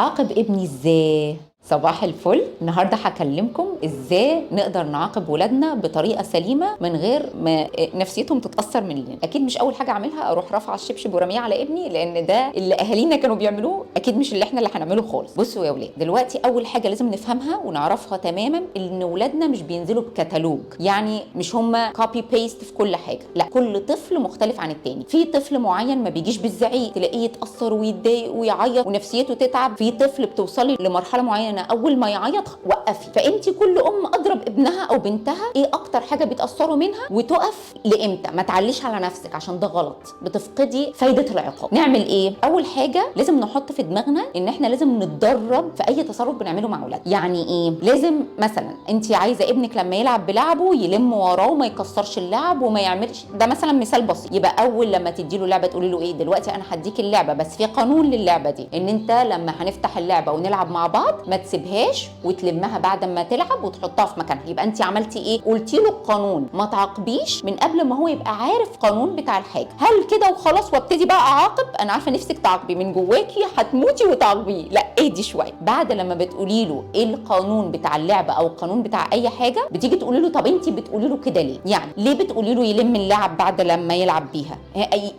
اعاقب ابني ازاي؟ صباح الفل. النهارده هكلمكم ازاي نقدر نعاقب ولادنا بطريقه سليمه من غير ما نفسيتهم تتاثر مننا. اكيد مش اول حاجه اعملها اروح رافعه الشبشب ورميه على ابني، لان ده اللي اهالينا كانوا بيعملوه، اكيد مش اللي احنا اللي هنعمله خالص. بصوا يا ولاد، دلوقتي اول حاجه لازم نفهمها ونعرفها تماما ان ولادنا مش بينزلوا بكتالوج، يعني مش هم كوبي بيست في كل حاجه، لا، كل طفل مختلف عن التاني. في طفل معين ما بيجيش بالزعيق، تلاقيه يتاثر ويتضايق ويعيط ونفسيته تتعب. في طفل بتوصلي لمرحله معينه اول ما يعيط وقفي. فانت كل ام اضرب ابنها او بنتها ايه اكتر حاجه بيتاثروا منها وتقف لامتى. ما تعليش على نفسك عشان ده غلط، بتفقدي فايده العقاب. نعمل ايه؟ اول حاجه لازم نحط في دماغنا ان احنا لازم نتدرب في اي تصرف بنعمله مع اولاد. يعني ايه؟ لازم مثلا انت عايزه ابنك لما يلعب بلعبه يلم وراه وما يكسرش اللعب وما يعملش، ده مثلا مثال بسيط. يبقى اول لما تدي له لعبه تقولي له ايه، دلوقتي انا هديك اللعبه بس في قانون للعبه دي، ان انت لما هنفتح اللعبه ونلعب مع بعض ما تسيبهاش وتلمها بعد ما تلعب وتحطها في مكانها. يبقى انت عملتي ايه؟ قلتي له القانون، ما تعاقبيش من قبل ما هو يبقى عارف قانون بتاع الحاجه. هل كده وخلاص وابتدي بقى اعاقب؟ انا عارفه نفسك تعاقبي، من جواكي هتموتي وتعاقبيه. لا، اهدي شويه. بعد لما بتقولي له ايه القانون بتاع اللعبه او القانون بتاع اي حاجه، بتيجي تقولي له طب انت بتقولي له كده ليه؟ يعني ليه بتقولي له يلم اللعب بعد لما يلعب بيها؟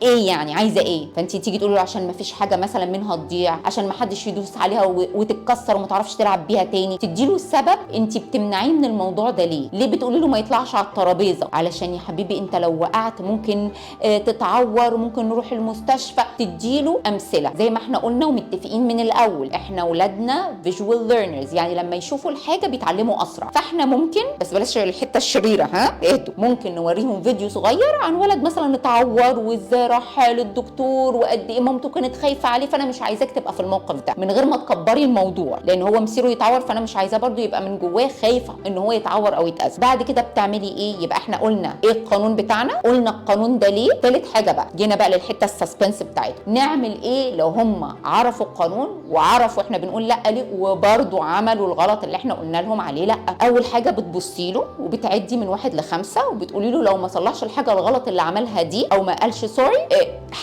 ايه يعني عايزه ايه؟ فانت تيجي تقولي له عشان ما فيش حاجه مثلا منها تضيع، عشان ما حدش يدوس عليها وتتكسر وما تعرفش تلعب بيها تاني. تديله السبب انت بتمنعيه من الموضوع ده ليه. ليه بتقولي له ما يطلعش على الترابيزه؟ علشان يا حبيبي انت لو وقعت ممكن تتعور، ممكن نروح المستشفى. تديله امثله زي ما احنا قلنا ومتفقين من الاول، احنا ولادنا فيجوال ليرنرز، يعني لما يشوفوا الحاجه بيتعلموا اسرع. فاحنا ممكن، بس بلاش الحته الشريره، اهدوا، ممكن نوريهم فيديو صغير عن ولد مثلا اتعور وازاي راح للدكتور وقد ايه مامته كانت خايفه عليه. فانا مش عايزاك تبقى في الموقف ده، من غير ما تكبري الموضوع، لان هو مصيره يتعور، فانا مش عايزاه برده يبقى من جواه خايفه ان هو يتعور او يتاذى. بعد كده بتعملي ايه؟ يبقى احنا قلنا ايه القانون بتاعنا، قلنا القانون ده ليه. ثالث حاجه بقى جينا بقى للحته السسبنس بتاعتهم. نعمل ايه لو هم عرفوا القانون وعرفوا احنا بنقول لا ليه وبرده عملوا الغلط اللي احنا قلنا لهم عليه لا؟ اول حاجه بتبصي له وبتعدي من 1 ل5 وبتقولي له لو ما صلحش الحاجه الغلط اللي عملها دي او ما قالش سوري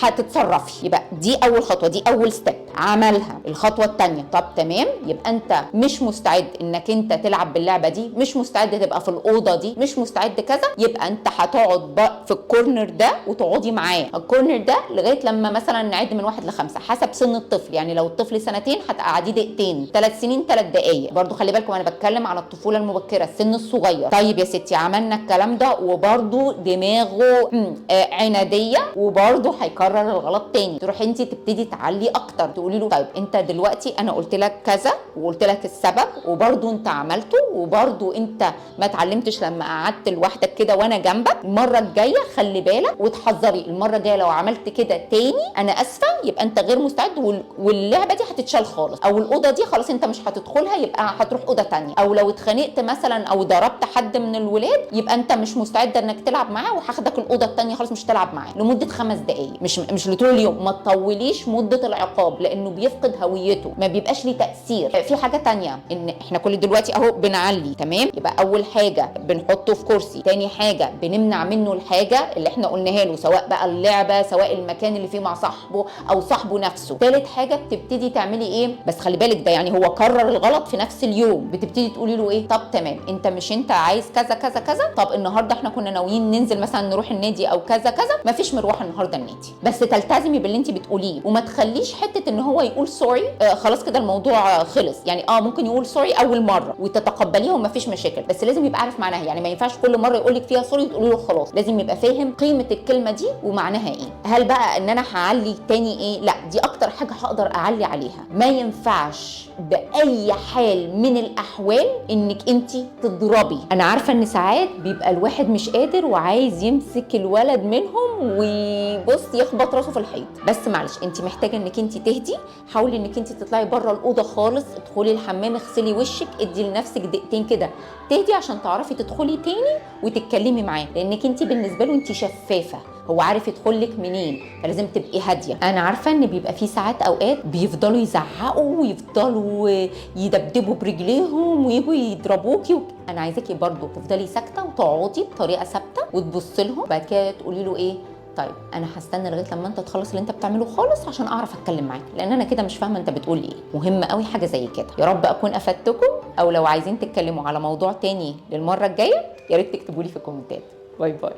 هتتصرفي. يبقى دي اول خطوه، دي اول ستيب عملها. الخطوه الثانيه، طب تمام، يبقى انت مش مستعد انك انت تلعب باللعبه دي، مش مستعد تبقى في الاوضه دي، مش مستعد كذا، يبقى انت هتقعد بقى في الكورنر ده وتقعدي معاه الكورنر ده لغايه لما مثلا نعد من 1 ل5 حسب سن الطفل. يعني لو الطفل 2 سنين هتقعديه دقيقتين، 3 سنين 3 دقائق. برضو خلي بالكم انا بتكلم على الطفوله المبكره، السن الصغير. طيب يا ستي عملنا الكلام ده وبرضو دماغه عناديه وبرضو هيكرر الغلط تاني، تروحي انت تبتدي تعلي اكتر، تقولي له طيب انت دلوقتي انا قلت لك كذا وقلت لك السبب وبرضو انت عملته وبرضو انت ما اتعلمتش لما قعدت لوحدك كده وانا جنبك. المره الجايه خلي بالك وتحذري، المره الجايه لو عملت كده تاني انا اسفه، يبقى انت غير مستعد واللعبه دي هتتشال خالص، او الاوضه دي خلاص انت مش هتدخلها، يبقى هتروح اوضه تانية. او لو اتخانقت مثلا او ضربت حد من الولاد يبقى انت مش مستعد انك تلعب معاه وهاخدك الاوضه التانية خلاص مش تلعب معاه لمده 5 دقائق، مش لطول اليوم. ما تطوليش مده العقاب لانه بيفقد هويته، ما بيبقاش ليه تاثير. في حاجه تانية، ان احنا كل دلوقتي اهو بنعلي، تمام؟ يبقى اول حاجه بنحطه في كرسي، تاني حاجه بنمنع منه الحاجه اللي احنا قلناها له، سواء بقى اللعبه سواء المكان اللي فيه مع صاحبه او صاحبه نفسه. تالت حاجه بتبتدي تعملي ايه، بس خلي بالك ده يعني هو كرر الغلط في نفس اليوم، بتبتدي تقولي له ايه، طب تمام انت مش انت عايز كذا كذا كذا، طب النهارده احنا كنا ناويين ننزل مثلا نروح النادي او كذا كذا، مفيش مروح النهارده النادي، بس تلتزمي باللي انت بتقوليه وما تخليش حته ان هو يقول سوري خلاص كده الموضوع خلص. يعني ممكن يقول سوري اول مره وتتقبليها ومفيش مشاكل، بس لازم يبقى عارف معناها. يعني ما ينفعش كل مره يقول لك فيها سوري وتقولي له خلاص، لازم يبقى فاهم قيمه الكلمه دي ومعناها ايه. هل بقى ان انا هعلي تاني ايه؟ لا، دي اكتر حاجه هقدر اعلي عليها. ما ينفعش باي حال من الاحوال انك انت تضربي. انا عارفه ان ساعات بيبقى الواحد مش قادر وعايز يمسك الولد منهم ويبص يخبط راسه في الحيط، بس معلش انت محتاجه انك انت تهدي. حاولي انك انت تطلعي بره الاوضه خالص، ادخلي الحمام، اغسلي وشك، ادي لنفسك دقيقتين كده تهدي عشان تعرفي تدخلي تاني وتتكلمي معاه، لانك انت بالنسبه له انت شفافه، هو عارف يدخل لك منين، فلازم تبقي هاديه. انا عارفه ان بيبقى في ساعات اوقات بيفضلوا يزعقوا ويفضلوا يدبدبوا برجليهم ويجوا يضربوكي انا عايزاكي برضو تفضلي ساكته وتقعدي بطريقه ثابته وتبصي لهم، بعد كده تقولي له ايه، طيب انا هستنى لغايه لما انت تخلص اللي انت بتعمله خالص عشان اعرف اتكلم معاك، لان انا كده مش فاهمه انت بتقول ايه. مهم قوي حاجه زي كده. يا رب اكون افدتكم، او لو عايزين تتكلموا على موضوع تاني للمره الجايه يا ريت تكتبوا لي في الكومنتات. باي باي.